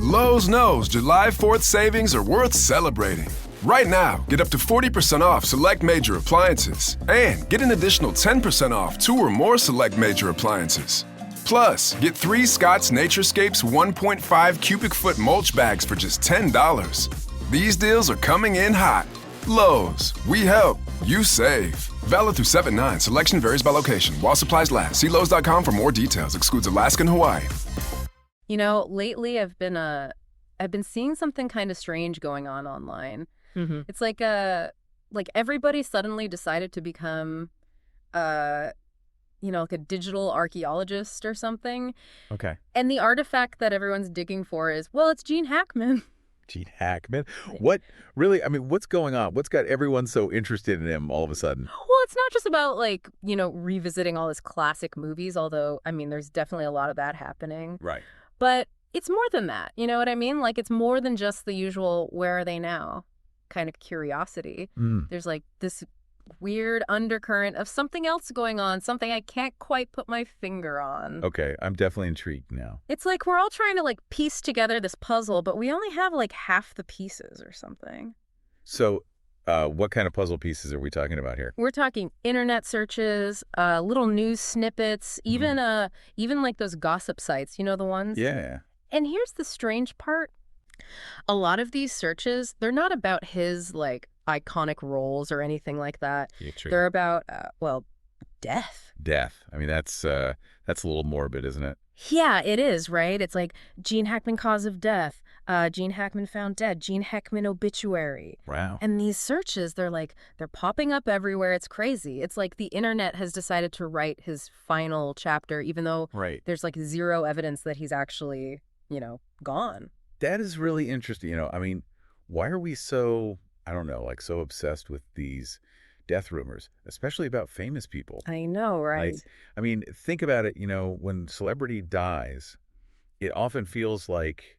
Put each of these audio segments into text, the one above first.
Lowe's knows July 4th savings are worth celebrating. Right now, get up to 40% off select major appliances and get an additional 10% off 2 or more select major appliances. Plus, get 3 Scott's Naturescapes 1.5 cubic foot mulch bags for just $10. These deals are coming in hot. Lowe's, we help, you save. Valid through 7/9. Selection varies by location. While supplies last. See Lowe's.com for more details. Excludes Alaska and Hawaii. You know, lately I've been seeing something kind of strange going on online. Mm-hmm. It's like everybody suddenly decided to become like a digital archaeologist or something. Okay. And the artifact that everyone's digging for is, well, it's Gene Hackman. Gene Hackman? What really, I mean, what's going on? What's got everyone so interested in him all of a sudden? Well, it's not just about revisiting all his classic movies, although, I mean, there's definitely a lot of that happening. Right. But it's more than that. You know what I mean? Like, it's more than just the usual, where are they now kind of curiosity. There's like this weird undercurrent of something else going on, something I can't quite put my finger on. Okay, I'm definitely intrigued now. It's like we're all trying to piece together this puzzle, but we only have half the pieces or something. So what kind of puzzle pieces are we talking about here? We're talking internet searches, little news snippets, even like those gossip sites, you know, the ones? Yeah. And here's the strange part. A lot of these searches, they're not about his iconic roles or anything like that. Yeah, true. They're about death. Death. I mean, that's a little morbid, isn't it? Yeah, it is, right? It's like Gene Hackman cause of death, Gene Hackman found dead, Gene Hackman obituary. Wow. And these searches, they're popping up everywhere. It's crazy. It's like the internet has decided to write his final chapter, even though there's zero evidence that he's actually, gone. That is really interesting. You know, I mean, why are we so, I don't know, so obsessed with these death rumors, especially about famous people? I know, right? I mean, think about it, when celebrity dies, it often feels like,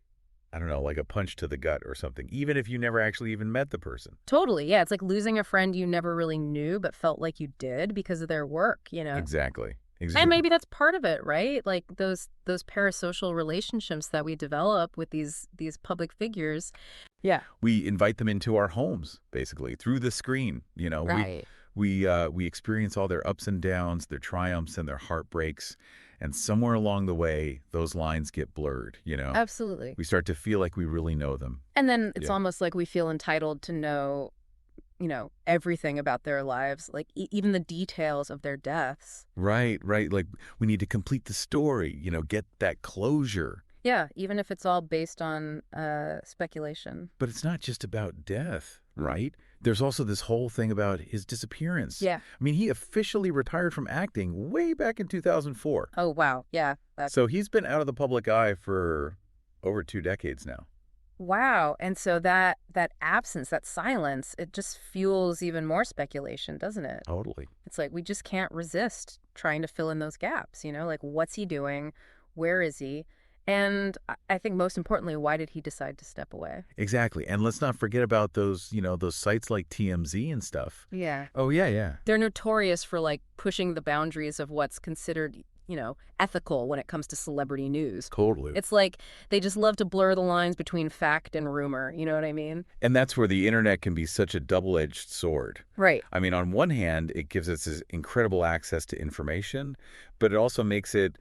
I don't know, like a punch to the gut or something, even if you never actually even met the person. Totally, yeah. It's like losing a friend you never really knew but felt like you did because of their work, Exactly. And maybe that's part of it, right? Like those parasocial relationships that we develop with these public figures. Yeah. We invite them into our homes, basically, through the screen, Right. We experience all their ups and downs, their triumphs and their heartbreaks. And somewhere along the way, those lines get blurred, Absolutely. We start to feel like we really know them. And then it's almost like we feel entitled to know, everything about their lives, like even the details of their deaths. Right. Like we need to complete the story, get that closure. Yeah, even if it's all based on speculation. But it's not just about death, right? There's also this whole thing about his disappearance. Yeah. I mean, he officially retired from acting way back in 2004. Oh, wow. Yeah. So he's been out of the public eye for over 2 decades now. Wow. And so that absence, that silence, it just fuels even more speculation, doesn't it? Totally. It's like we just can't resist trying to fill in those gaps, like what's he doing? Where is he? And I think most importantly, why did he decide to step away? Exactly. And let's not forget about those, those sites like TMZ and stuff. Yeah. Oh, yeah. They're notorious for pushing the boundaries of what's considered, ethical when it comes to celebrity news. Totally. It's like they just love to blur the lines between fact and rumor. You know what I mean? And that's where the internet can be such a double-edged sword. Right. I mean, on one hand, it gives us this incredible access to information, but it also makes it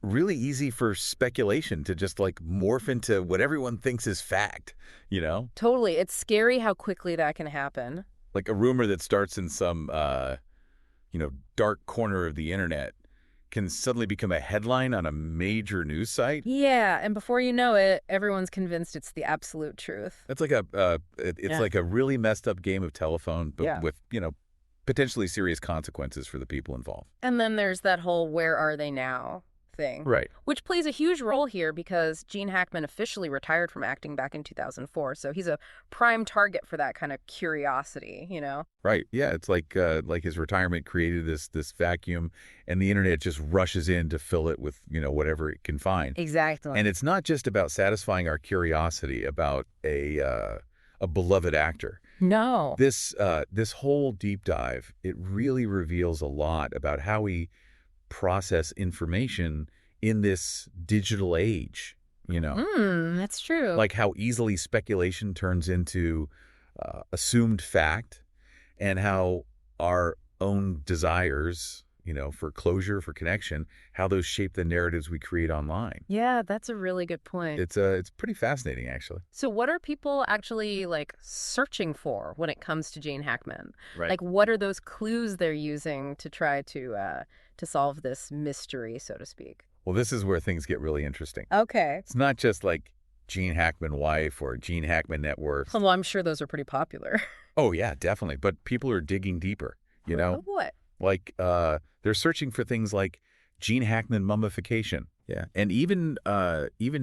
really easy for speculation to just morph into what everyone thinks is fact, Totally. It's scary how quickly that can happen. Like a rumor that starts in some, dark corner of the internet can suddenly become a headline on a major news site. Yeah, and before you know it, everyone's convinced it's the absolute truth. That's like like a really messed up game of telephone, but with, potentially serious consequences for the people involved. And then there's that whole where are they now thing. Right. Which plays a huge role here because Gene Hackman officially retired from acting back in 2004. So he's a prime target for that kind of curiosity, Right. Yeah. It's like his retirement created this vacuum and the internet just rushes in to fill it with, whatever it can find. Exactly. And it's not just about satisfying our curiosity about a beloved actor. No. This whole deep dive, it really reveals a lot about how we process information in this digital age. That's true. Like how easily speculation turns into assumed fact, and how our own desires, for closure, for connection, how those shape the narratives we create online. Yeah, that's a really good point. It's pretty fascinating, actually. So what are people actually searching for when it comes to Gene Hackman? Right. Like, what are those clues they're using to try to solve this mystery, so to speak? Well, this is where things get really interesting. Okay. It's not just like Gene Hackman wife or Gene Hackman net worth. Well, I'm sure those are pretty popular. Oh, yeah, definitely. But people are digging deeper, What? Like, they're searching for things like Gene Hackman mummification. Yeah. And even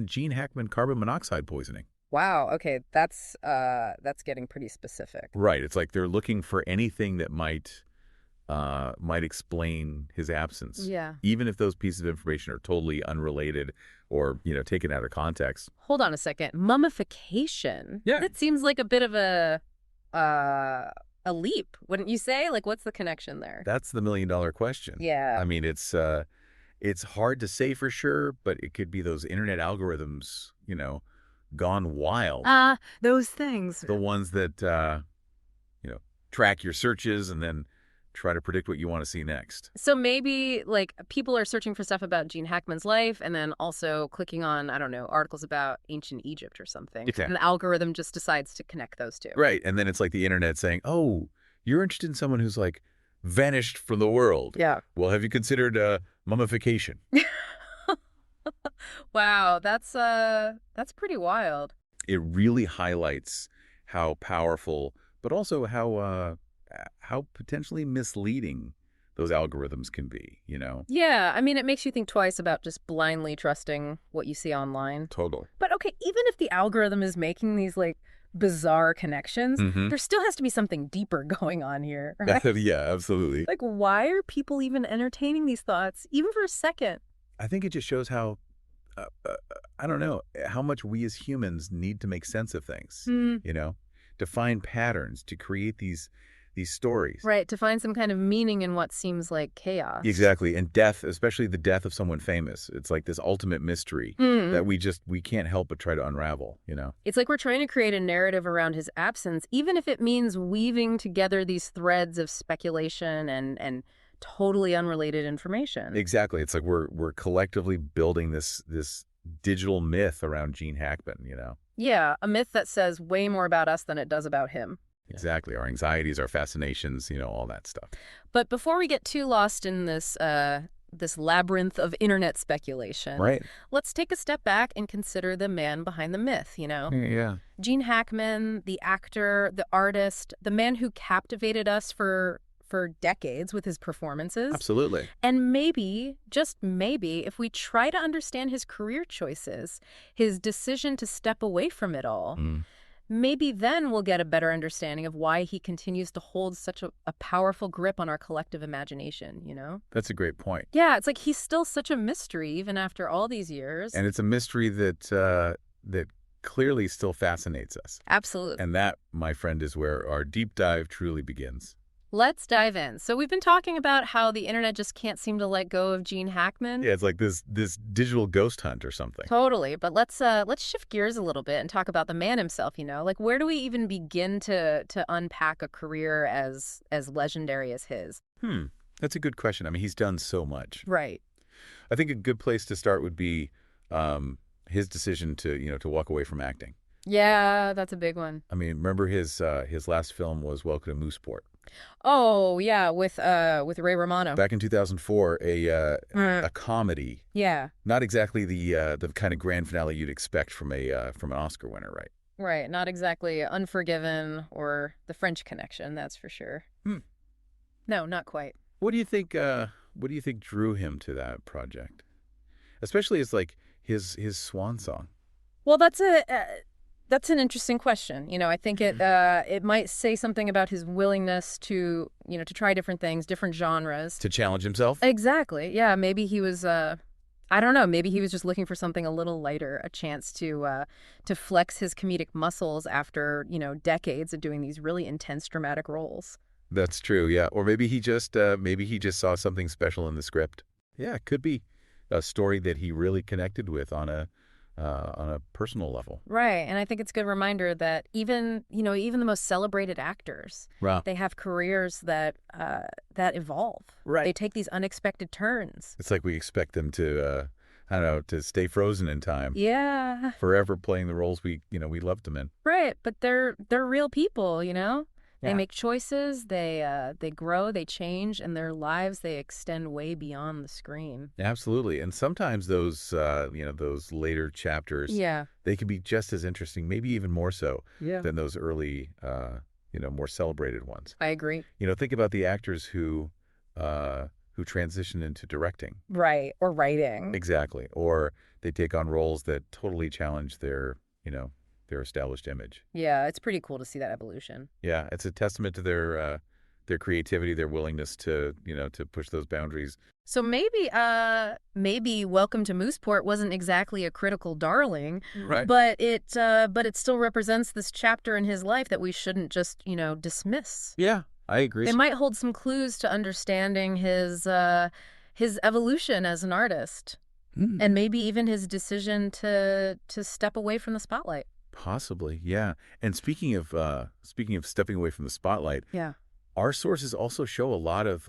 Gene Hackman carbon monoxide poisoning. Wow. Okay, that's getting pretty specific. Right. It's like they're looking for anything that might explain his absence. Yeah. Even if those pieces of information are totally unrelated or, taken out of context. Hold on a second. Mummification? Yeah. That seems like a bit of a leap, wouldn't you say? Like, what's the connection there? That's the million-dollar question. Yeah. I mean, it's hard to say for sure, but it could be those internet algorithms, gone wild. Those things. The ones that, track your searches and then try to predict what you want to see next. So maybe people are searching for stuff about Gene Hackman's life and then also clicking on, I don't know, articles about ancient Egypt or something. Exactly. And the algorithm just decides to connect those two. Right. And then it's like the internet saying, oh, you're interested in someone who's vanished from the world. Yeah. Well, have you considered mummification? Wow, that's pretty wild. It really highlights how powerful, but also how potentially misleading those algorithms can be, Yeah, I mean, it makes you think twice about just blindly trusting what you see online. Totally. But okay, even if the algorithm is making these bizarre connections, there still has to be something deeper going on here, right? Yeah, absolutely. Why are people even entertaining these thoughts, even for a second? I think it just shows how, I don't know, how much we as humans need to make sense of things, to find patterns, to create these stories. Right, to find some kind of meaning in what seems like chaos. Exactly. And death, especially the death of someone famous, it's like this ultimate mystery that we can't help but try to unravel, It's like we're trying to create a narrative around his absence, even if it means weaving together these threads of speculation and totally unrelated information. Exactly. It's like we're collectively building this digital myth around Gene Hackman, Yeah, a myth that says way more about us than it does about him. Exactly. Our anxieties, our fascinations, all that stuff. But before we get too lost in this labyrinth of internet speculation, right, let's take a step back and consider the man behind the myth, Yeah. Gene Hackman, the actor, the artist, the man who captivated us for decades with his performances. Absolutely. And maybe, just maybe, if we try to understand his career choices, his decision to step away from it all, maybe then we'll get a better understanding of why he continues to hold such a powerful grip on our collective imagination, That's a great point. Yeah, it's like he's still such a mystery even after all these years. And it's a mystery that clearly still fascinates us. Absolutely. And that, my friend, is where our deep dive truly begins. Let's dive in. So we've been talking about how the internet just can't seem to let go of Gene Hackman. Yeah, it's like this digital ghost hunt or something. Totally. But let's shift gears a little bit and talk about the man himself, where do we even begin to unpack a career as legendary as his? That's a good question. I mean, he's done so much. Right. I think a good place to start would be his decision to walk away from acting. Yeah, that's a big one. I mean, remember his last film was Welcome to Mooseport. Oh, yeah, with Ray Romano. Back in 2004, a comedy. Yeah. Not exactly the kind of grand finale you'd expect from an Oscar winner, right? Right, not exactly Unforgiven or The French Connection, that's for sure. No, not quite. What do you think drew him to that project? Especially as his swan song. Well, that's an interesting question. I think it might say something about his willingness to try different things, different genres. To challenge himself? Exactly. Yeah, maybe he was I don't know, maybe he was just looking for something a little lighter, a chance to flex his comedic muscles after, decades of doing these really intense dramatic roles. That's true, yeah. Or maybe he just saw something special in the script. Yeah, it could be a story that he really connected with on a on a personal level. Right. And I think it's a good reminder that even the most celebrated actors, Wow. they have careers that evolve. Right. They take these unexpected turns. It's like we expect them to, I don't know, to stay frozen in time. Yeah. Forever playing the roles we loved them in. Right. But they're real people, They Yeah. make choices, they grow, they change, and their lives, they extend way beyond the screen. Absolutely. And sometimes those, those later chapters, Yeah. they can be just as interesting, maybe even more so Yeah. than those early, more celebrated ones. I agree. Think about the actors who transition into directing. Right. Or writing. Exactly. Or they take on roles that totally challenge their established image. Yeah, it's pretty cool to see that evolution. Yeah, it's a testament to their creativity, their willingness to push those boundaries. So maybe Welcome to Mooseport wasn't exactly a critical darling, Right. but it still represents this chapter in his life that we shouldn't just, dismiss. Yeah, I agree. It might hold some clues to understanding his evolution as an artist, and maybe even his decision to step away from the spotlight. Possibly, yeah. And speaking of stepping away from the spotlight, Yeah. our sources also show a lot of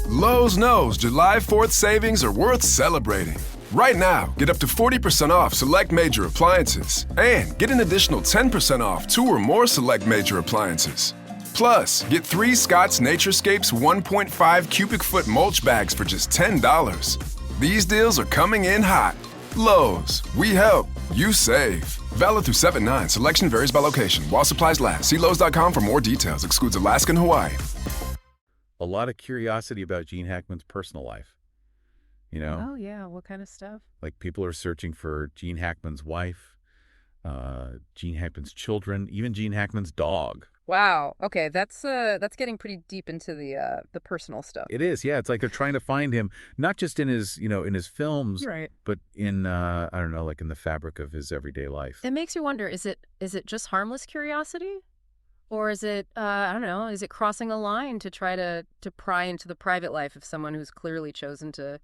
Lowe's knows July 4th savings are worth celebrating. Right now, get up to 40% off select major appliances and get an additional 10% off 2 or more select major appliances. Plus, get 3 Scott's Naturescapes 1.5 cubic foot mulch bags for just $10. These deals are coming in hot. Lowe's, we help, you save. Valid through 7/9. Selection varies by location. While supplies last. See Lowe's.com for more details. Excludes Alaska and Hawaii. a lot of curiosity about Gene Hackman's personal life. Oh, yeah. What kind of stuff? Like people are searching for Gene Hackman's wife, Gene Hackman's children, even Gene Hackman's dog. Wow. Okay, that's getting pretty deep into the personal stuff. It is, yeah. It's like they're trying to find him, not just in his, in his films, Right. but in, I don't know, like in the fabric of his everyday life. It makes you wonder, is it just harmless curiosity? Or is it, I don't know, is it crossing a line to try to pry into the private life of someone who's clearly chosen to,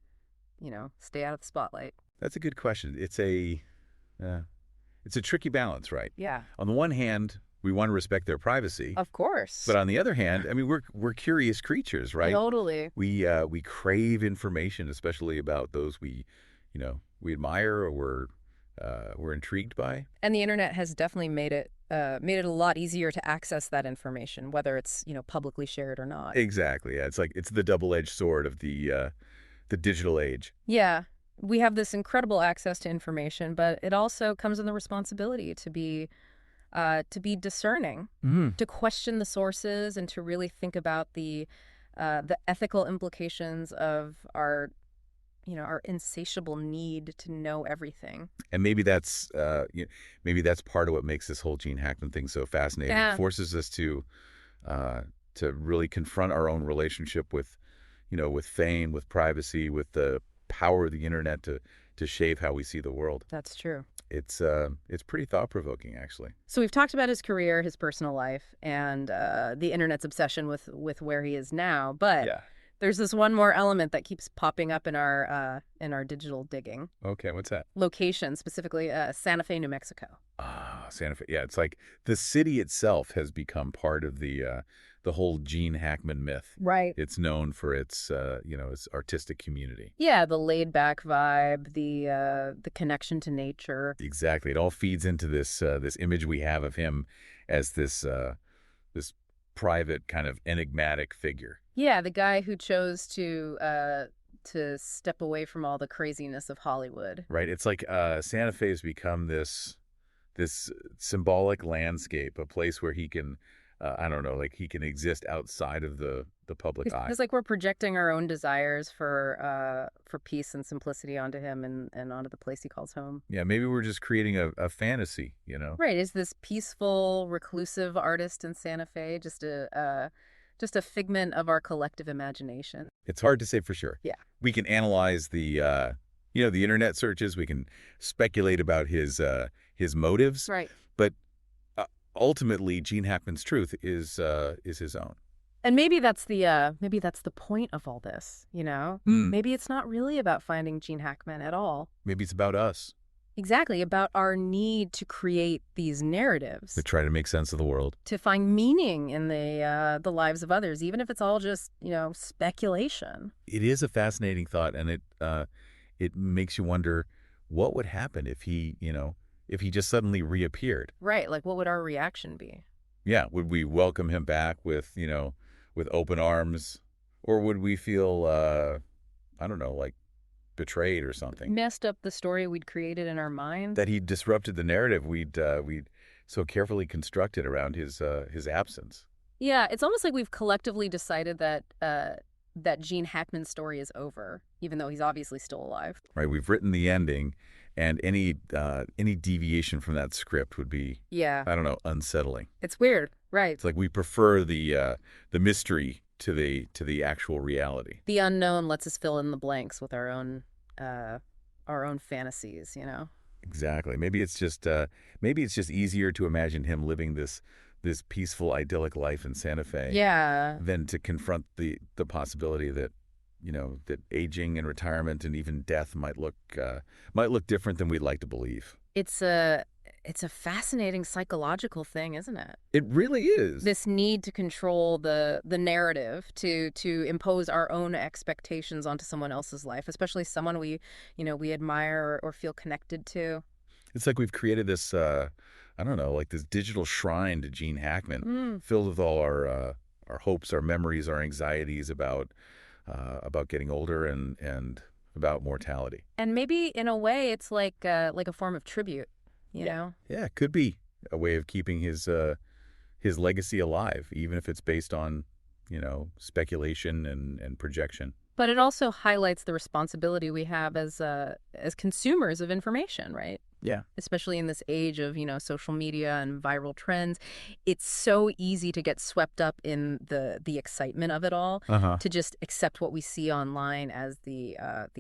stay out of the spotlight? That's a good question. It's a tricky balance, right? Yeah. On the one hand, we want to respect their privacy. Of course. But on the other hand, I mean, we're curious creatures, right? Totally. We crave information, especially about those we admire or we're intrigued by. And the internet has definitely made it a lot easier to access that information, whether it's publicly shared or not. Exactly. Yeah. It's the double-edged sword of the digital age. Yeah. We have this incredible access to information, but it also comes with the responsibility to be discerning, to question the sources, and to really think about the ethical implications of our insatiable need to know everything. And maybe that's part of what makes this whole Gene Hackman thing so fascinating. Yeah. It forces us to really confront our own relationship with fame, with privacy, with the power of the internet to shape how we see the world. That's true. It's pretty thought-provoking, actually. So we've talked about his career, his personal life, and the internet's obsession with where he is now. But there's this one more element that keeps popping up in our digital digging. Okay, what's that? Location, specifically Santa Fe, New Mexico. Ah, Santa Fe. Yeah, it's like the city itself has become part of the whole Gene Hackman myth. Right. It's known for its its artistic community. Yeah, the laid back vibe, the connection to nature. Exactly. It all feeds into this image we have of him as this private kind of enigmatic figure. Yeah, the guy who chose to step away from all the craziness of Hollywood. Right. It's like Santa Fe has become this symbolic landscape, a place where he can, he can exist outside of the public eye. It's like we're projecting our own desires for peace and simplicity onto him and onto the place he calls home. Yeah, maybe we're just creating a fantasy, Right. Is this peaceful, reclusive artist in Santa Fe just a figment of our collective imagination? It's hard to say for sure. Yeah. We can analyze the internet searches. We can speculate about his motives. Right. But ultimately, Gene Hackman's truth is his own. And maybe that's the point of all this, you know? Maybe it's not really about finding Gene Hackman at all. Maybe it's about us. Exactly, about our need to create these narratives. To try to make sense of the world. To find meaning in the lives of others, even if it's all just, speculation. It is a fascinating thought, and it makes you wonder what would happen if he just suddenly reappeared. Right, like what would our reaction be? Yeah, would we welcome him back with open arms, or would we feel I don't know, like betrayed or something? Messed up the story we'd created in our mind. That he disrupted the narrative we'd so carefully constructed around his absence. Yeah, it's almost like we've collectively decided that that Gene Hackman's story is over, even though he's obviously still alive. Right, we've written the ending, and any deviation from that script would be, yeah, I don't know, unsettling. It's weird, right? It's like we prefer the mystery to the actual reality. The unknown lets us fill in the blanks with our own fantasies, Exactly. Maybe it's just easier to imagine him living this peaceful, idyllic life in Santa Fe. Yeah. Than to confront the possibility that that aging and retirement and even death might look different than we'd like to believe. It's a fascinating psychological thing, isn't it? It really is. This need to control the narrative, to impose our own expectations onto someone else's life, especially someone we admire or feel connected to. It's like we've created this I don't know, like this digital shrine to Gene Hackman, filled with all our hopes, our memories, our anxieties about getting older and about mortality. And maybe in a way, it's like a form of tribute, you know? Yeah, it could be a way of keeping his legacy alive, even if it's based on speculation and projection. But it also highlights the responsibility we have as consumers of information, right? Yeah. Especially in this age of, social media and viral trends. It's so easy to get swept up in the excitement of it all, to just accept what we see online as the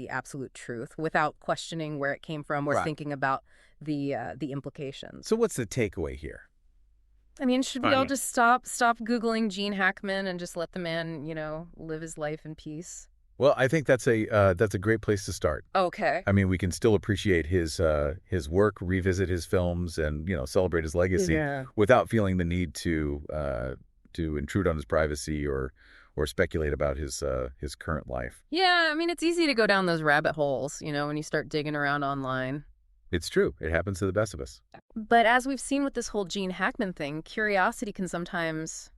absolute truth without questioning where it came from or thinking about the implications. So what's the takeaway here? I mean, should we all just stop Googling Gene Hackman and just let the man, live his life in peace? Well, I think that's a great place to start. Okay. I mean, we can still appreciate his work, revisit his films, and celebrate his legacy without feeling the need to intrude on his privacy or speculate about his current life. Yeah, I mean, it's easy to go down those rabbit holes, when you start digging around online. It's true. It happens to the best of us. But as we've seen with this whole Gene Hackman thing, curiosity can sometimes,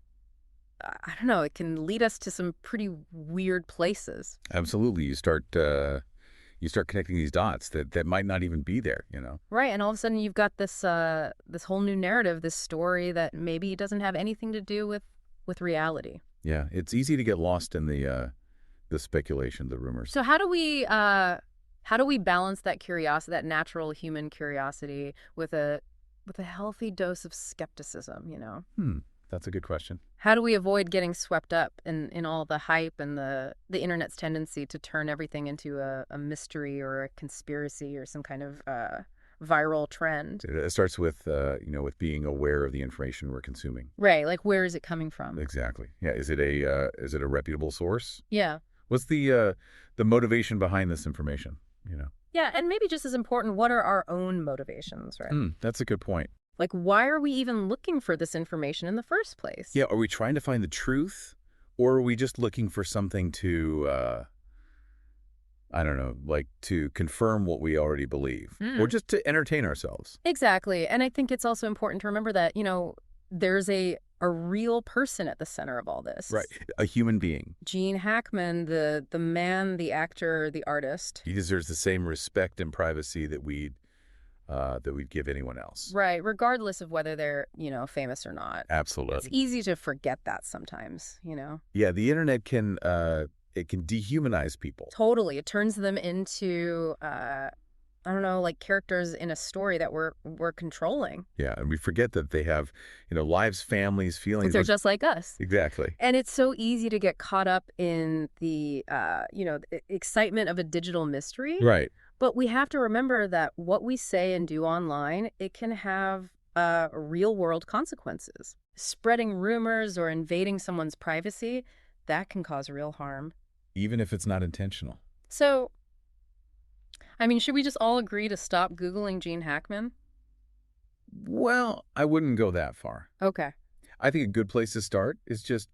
I don't know, it can lead us to some pretty weird places. Absolutely. You start connecting these dots that might not even be there, Right, and all of a sudden you've got this whole new narrative, this story that maybe doesn't have anything to do with reality. Yeah, it's easy to get lost in the speculation, the rumors. So how do we balance that curiosity, that natural human curiosity, with a healthy dose of skepticism, That's a good question. How do we avoid getting swept up in all the hype and the internet's tendency to turn everything into a mystery or a conspiracy or some kind of viral trend? It starts with with being aware of the information we're consuming. Right, like where is it coming from? Exactly. Yeah, is it a reputable source? Yeah. What's the motivation behind this information? Yeah, and maybe just as important, what are our own motivations, right? That's a good point. Like, why are we even looking for this information in the first place? Yeah, are we trying to find the truth, or are we just looking for something to, I don't know, like to confirm what we already believe, or just to entertain ourselves? Exactly. And I think it's also important to remember that, there's a real person at the center of all this. Right, a human being. Gene Hackman, the man, the actor, the artist. He deserves the same respect and privacy that we'd give anyone else. Right, regardless of whether they're, famous or not. Absolutely. It's easy to forget that sometimes, Yeah, the internet can dehumanize people. Totally. It turns them into I don't know, like characters in a story that we're controlling. Yeah, and we forget that they have, lives, families, feelings. They're just like us. Exactly. And it's so easy to get caught up in the, the excitement of a digital mystery. Right. But we have to remember that what we say and do online, it can have real-world consequences. Spreading rumors or invading someone's privacy, that can cause real harm. Even if it's not intentional. So, I mean, should we just all agree to stop Googling Gene Hackman? Well, I wouldn't go that far. Okay. I think a good place to start is just,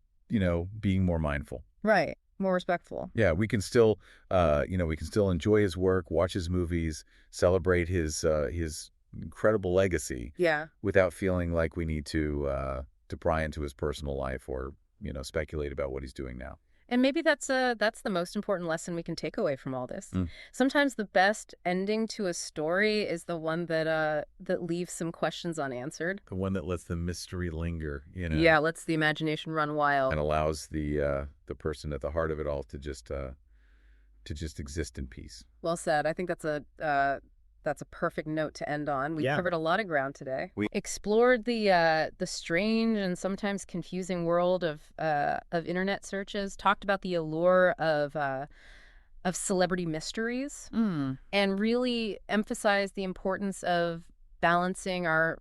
being more mindful. Right. More respectful. Yeah, we can still, we can still enjoy his work, watch his movies, celebrate his incredible legacy. Yeah. Without feeling like we need to pry into his personal life or, speculate about what he's doing now. And maybe that's the most important lesson we can take away from all this. Sometimes the best ending to a story is the one that leaves some questions unanswered. The one that lets the mystery linger, Yeah, lets the imagination run wild. And allows the person at the heart of it all to just exist in peace. Well said. I think that's a perfect note to end on. We covered a lot of ground today. We explored the strange and sometimes confusing world of internet searches, talked about the allure of celebrity mysteries, and really emphasized the importance of balancing our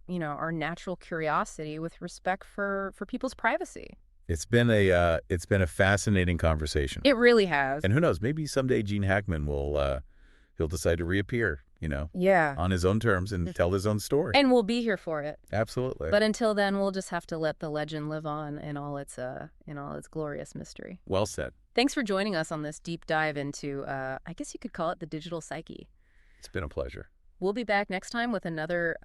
natural curiosity with respect for people's privacy. It's been a fascinating conversation. It really has. And who knows, maybe someday Gene Hackman will he'll decide to reappear, on his own terms and tell his own story. And we'll be here for it. Absolutely. But until then, we'll just have to let the legend live on in all its glorious mystery. Well said. Thanks for joining us on this deep dive into, I guess you could call it the digital psyche. It's been a pleasure. We'll be back next time with another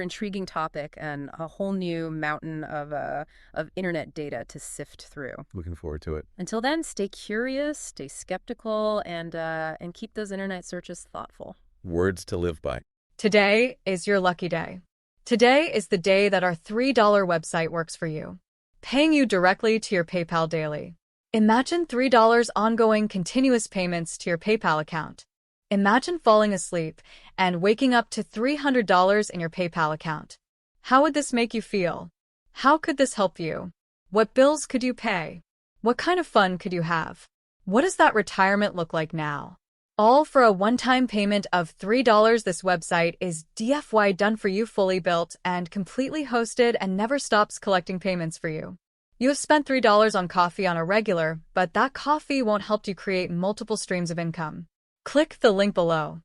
intriguing topic and a whole new mountain of internet data to sift through. Looking forward to it. Until then, stay curious, stay skeptical, and keep those internet searches thoughtful. Words to live by. Today is your lucky day. Today is the day that our $3 website works for you, paying you directly to your PayPal daily. Imagine $3 ongoing continuous payments to your PayPal account. Imagine falling asleep and waking up to $300 in your PayPal account. How would this make you feel? How could this help you? What bills could you pay? What kind of fun could you have? What does that retirement look like now? All for a one-time payment of $3. This website is DFY done for you, fully built and completely hosted, and never stops collecting payments for you. You have spent $3 on coffee on a regular, but that coffee won't help you create multiple streams of income. Click the link below.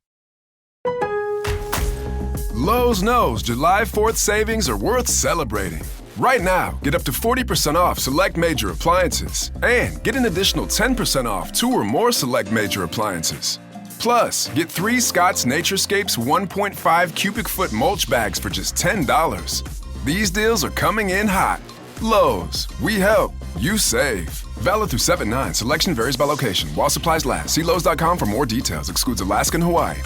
Lowe's knows July 4th savings are worth celebrating. Right now, get up to 40% off select major appliances and get an additional 10% off 2 or more select major appliances. Plus, get 3 Scott's Naturescapes 1.5 cubic foot mulch bags for just $10. These deals are coming in hot. Lowe's, we help, you save. Valid through 7/9. Selection varies by location. While supplies last. See Lowe's.com for more details. Excludes Alaska and Hawaii.